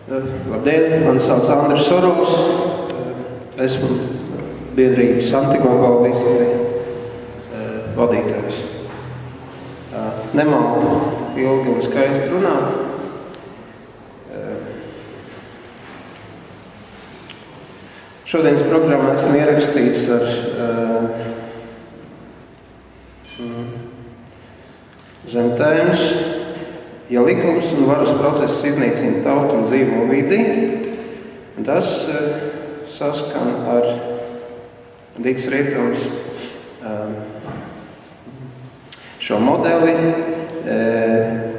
Labdien, mani sauc Andris Sorovs, esmu biedrības antiglobalisti vadītājs. Nemāku ilgi un skaisti runāt. Šodienas programmā esmu ierakstīts ar zemtējumus. Ja likums un varas process iznīcina tautu un dzīvo vidi, tas saskan ar Dītas Rietums šo modeli,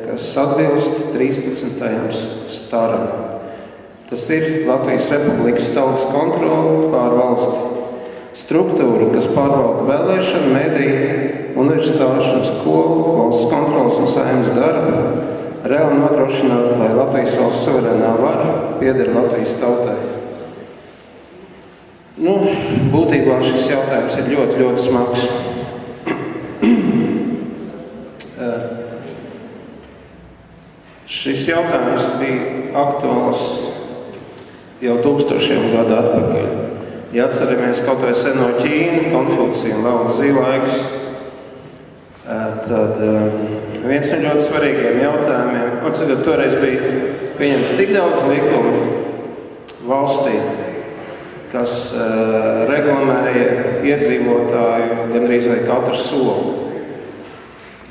kas atbilst 13. staram. Tas ir Latvijas Republikas tautas kontrole pār valsti. Struktūra, kas pārvalda vēlēšanu, mediju, universitāšu un skolu, valsts kontrolas un saeimas darbu, reāli nodrošināt, lai Latvijas valsts suverēnā vara pieder Latvijas tautai. Būtībā šis jautājums ir ļoti, ļoti smags. Šis jautājums bija aktuāls jau tūkstošiem gadu atpakaļ. Ja atceramies kaut vai seno Ķīnu, Konfūciju un Lao Tzu laikus, tad viens no ļoti svarīgiem jautājumiem, toreiz bija pieņemts tik daudz likumu valstī, kas reglamēja iedzīvotāju gandrīz vai katru soli.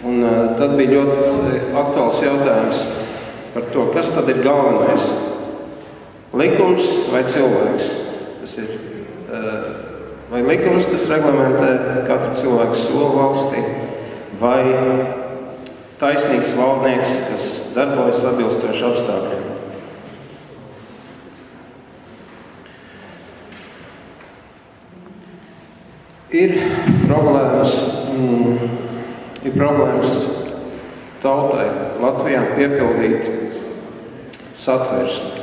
Un tad bija ļoti aktuāls jautājums par to, kas tad ir galvenais. Likums vai cilvēks? Tas ir vai likums, kas reglamentē katru cilvēku soli valstī, vai taisnīgs valdnieks, kas darbojas atbilstoši apstākļiem. Ir problēmas tautai Latvijā piepildīt satversmi.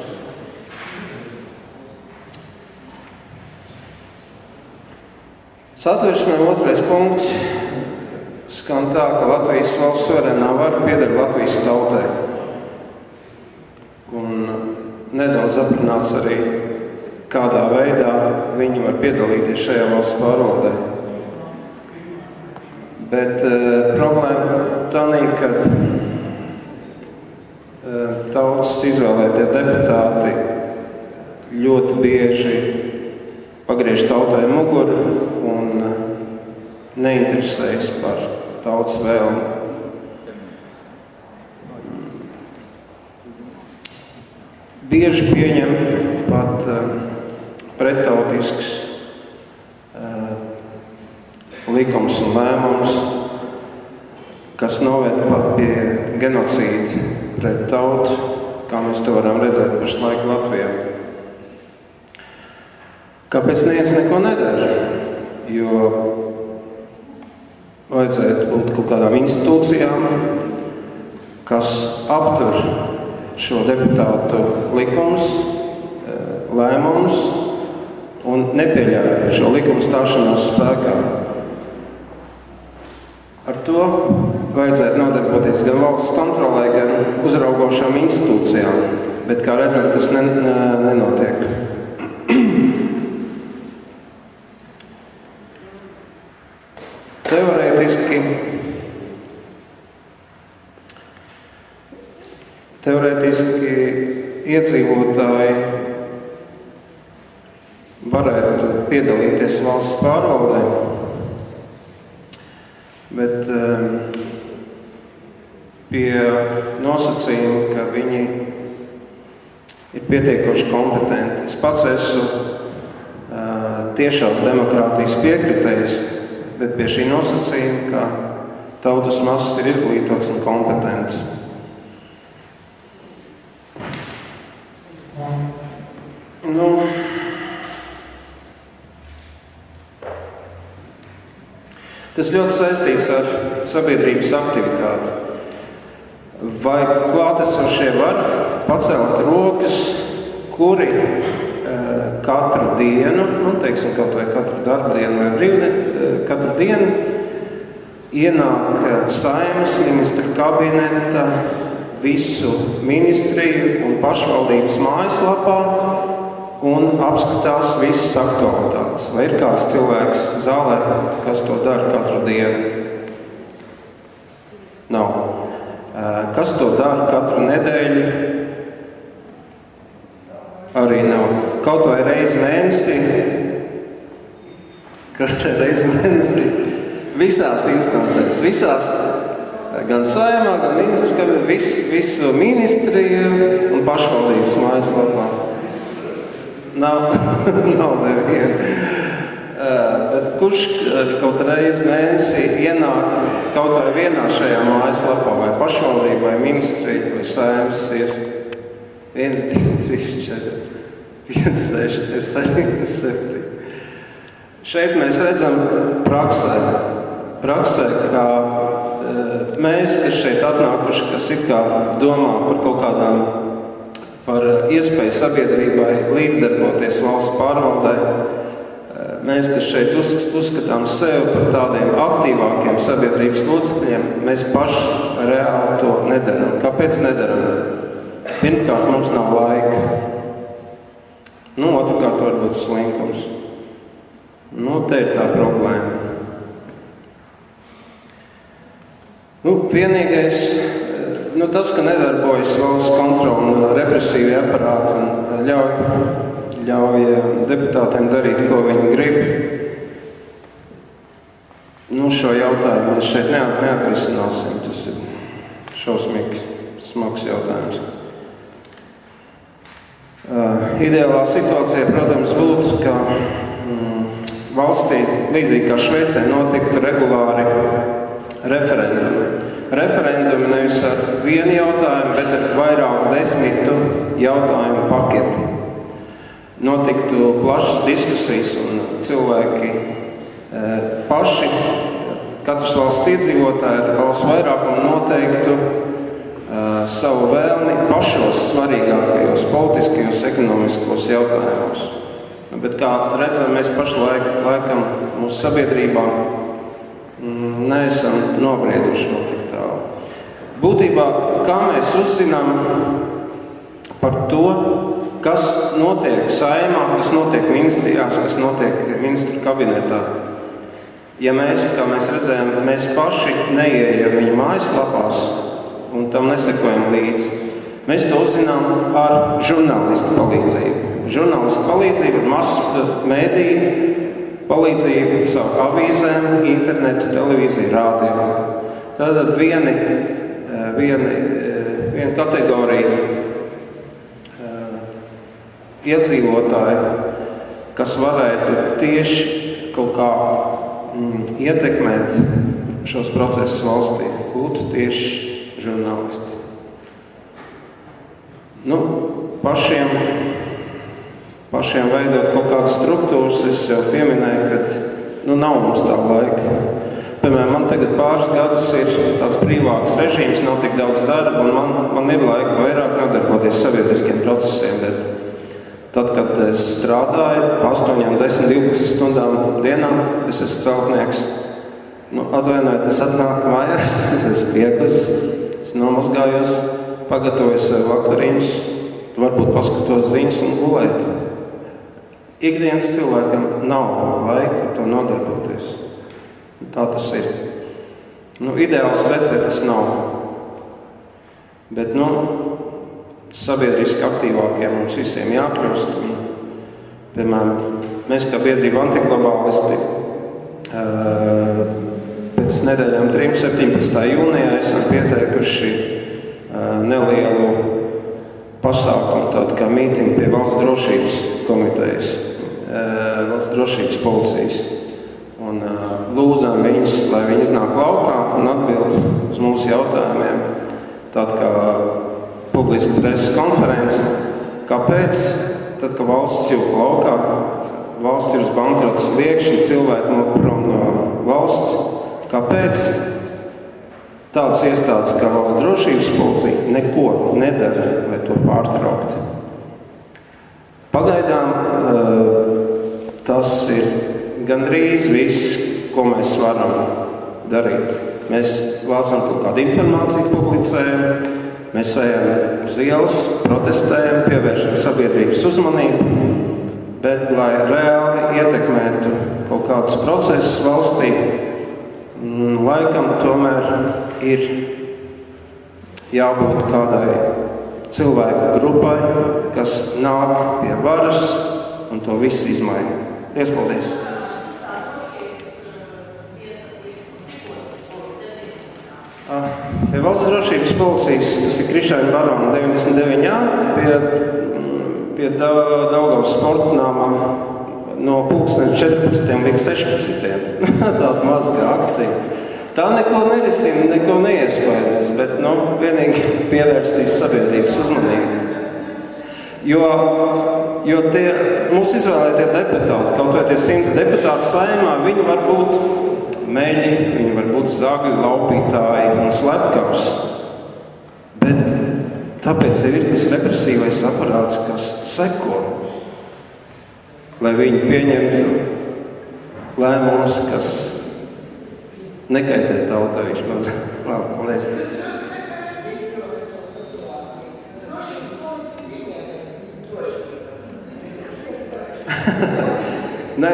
Satversmē otrais punkts skan tā, ka Latvijas valsts suverēnā vara pieder Latvijas tautai. Un nedaudz aprunāts arī, kādā veidā viņi var piedalīties šajā valsts pārvaldē. Bet problēma tādā, ka tautas izvēlētie deputāti ļoti bieži pagriež tautai muguru un neinteresējas par tautas vēlmi. Bieži pieņem pat prettautisks likums un lēmums, kas noved pat pie genocīda pret tautu, kā mēs to varam redzēt pašlaik Latvijā. Kāpēc neviens neko nedara? Jo vajadzētu būt kaut kādām institūcijām, kas aptur šo deputātu likumus, lēmumus un nepieļauj šo likumu stāšanos spēkā. Ar to vajadzētu nodarboties gan valsts kontrolē, gan uzraugošām institūcijām, bet, kā redzam, tas nenotiek. Teorētiski iedzīvotāji varētu piedalīties valsts pārvaldē, bet pie nosacījuma, ka viņi ir pietiekoši kompetenti. Es pats esmu tiešās demokrātijas piekritējs, bet pie šī nosacījuma, ka tautas masas ir izglītotas un kompetentas. Tas ļoti saistīts ar sabiedrības aktivitāti. Vai klātesošie var pacelt rokas, kuri katru dienu, teiksim, kaut vai katru darba dienu vai katru dienu ienāk Saeimas ministru kabineta visu ministriju un pašvaldības mājaslapā un apskatās visas aktualitātes. Vai ir kāds cilvēks zālē, kas to dara katru dienu? Nav. Kas to dara katru nedēļu? Arī nav. Kaut vai reizi mēnesī, visās instancēs, visās, gan Saeimā, gan ministru kabinetā, visu ministriju un pašvaldības mājaslapā. Nav neviena. Bet kurš kaut reizi mēnesī ienāk kaut vai vienā šajā mājaslapā, vai pašvaldība, vai ministrija, vai Saeimas ir 1, 2, 3, 4, 5, 6, 7, 7. Šeit mēs redzam praksē, kā mēs, kas šeit atnākuši, kas it kā domā par kaut kādām, par iespēju sabiedrībai līdzdarboties valsts pārvaldē, mēs, kas šeit uzskatām sevi par tādiem aktīvākiem sabiedrības locekļiem, mēs paši reāli to nedaram. Kāpēc nedaram? Pirmkārt, mums nav laika. Otrkārt, varbūt slinkums. Te ir tā problēma. Vienīgais, tas, ka nedarbojas valsts kontrola un represīvi aparāti un ļauj deputātiem darīt, ko viņi grib. Šo jautājumu mēs šeit neatrisināsim. Tas ir šausmīgi smags jautājums. Ideālā situācija, protams, būtu, ka valstī, līdzīgi kā Šveicē, notiktu regulāri referendumi. Referendumi nevis ar vienu jautājumu, bet ar vairāku 10 jautājumu paketi. Notiktu plašas diskusijas un cilvēki paši, katrs valsts iedzīvotāji ar balsu vairākumu noteiktu savu vēlmi pašos svarīgākajos politiskajos, ekonomiskos jautājumos. Bet kā redzam, mēs pašlaik laikam mūsu sabiedrībā neesam nobrieduši vēl tik tālu. Būtībā, kā mēs uzzinām par to, kas notiek Saeimā, kas notiek ministrijās, kas notiek ministru kabinetā. Ja mēs, kā mēs redzējām, mēs paši neieejam viņu mājaslapās un tam nesekojam līdzi. Mēs to uzzinām ar žurnālistu palīdzību. Žurnālistu palīdzību, masu mēdīju palīdzību, savu avīzēm, internetu, televīziju, rādio. Tātad viena kategorija iedzīvotāji, kas varētu tieši kaut kā ietekmēt šos procesus valstī, būtu tieši žurnālisti. Pašiem veidot kaut kādas struktūras, es jau pieminēju, ka nav mums tā laika. Piemēram, man tagad pāris gadus ir tāds brīvāks režīms, nav tik daudz darba, un man ir laika vairāk nodarboties sabiedriskiem procesiem, bet tad, kad es strādāju 8, 10, 12 stundām dienā, es esmu celtnieks. Atvainojiet, es atnāku mājās, es esmu piekusis, es nomazgājos, pagatavoju sev vakariņus, varbūt paskatos ziņas un gulēt. Ikdienas cilvēkam nav laika to nodarboties. Tā tas ir. Ideāls recepts nav. Bet, sabiedriski aktīvākiem mums visiem jākļūst. Piemēram, mēs kā biedrība antiglobālisti pēc nedēļām 17. jūnijā esam pieteikuši nelielu pasākumu, tādu kā mītingu pie valsts drošības komitejas, valsts drošības policijas. Un lūdzām viņus, lai viņi iznāk laukā un atbild uz mūsu jautājumiem. Tāda kā publiska preses konference. Kāpēc? Tad, kad valsts jūk laukā, valsts ir uz bankrota sliekšņa, cilvēki prom no valsts. Kāpēc? Tādas iestādes kā valsts drošības policija neko nedara, lai to pārtraukt. Pagaidām tas ir gandrīz viss, ko mēs varam darīt. Mēs vācam kaut kādu informāciju, publicējam, Mēs ejam uz ielas, protestējam, pievēršam sabiedrības uzmanību, bet, lai reāli ietekmētu kaut kādus procesus valstī, laikam tomēr ir jābūt kādai cilvēku grupai, kas nāk pie varas un to visu izmaina. Paldies! Pie valsts drošības policijas, tas ir Krišāņu barona 99. Pie Daugavas sportnāmā no pulkstens 14 līdz 16. Tāda maza akcija. Tā neko nerisina, neko neiespaidos, bet vienīgi pievērsīs sabiedrības uzmanību. Jo tie mūsu izvēlētie deputāti, kaut vai tie 100 deputāti Saeimā, viņi var būt meļi, viņi var būt zagļu laupītāji un slepkavs. Bet tāpēc ir tas represīvais aparāts, kas seko, lai viņi pieņemtu lēmumus, kas nekaitē tautai vismaz. Paldies! Nē,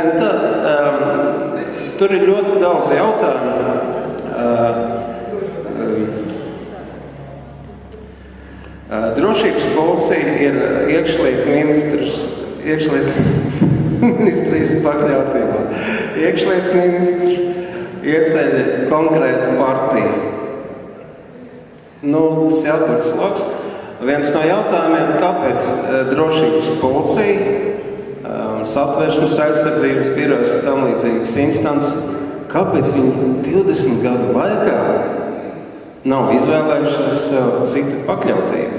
tur ir ļoti daudz jautājumu. Drošības policija ir iekšlietu ministrijas pakļautībā. Iekšlietu ministrs ieceļ konkrētu partiju. Tas jāatpēc loks. Viens no jautājumiem, kāpēc drošības policija, Satversmes aizsardzības birojas un tam līdzīgas instances, kāpēc viņi 20 gadu laikā nav izvēlējušies citu pakļautību?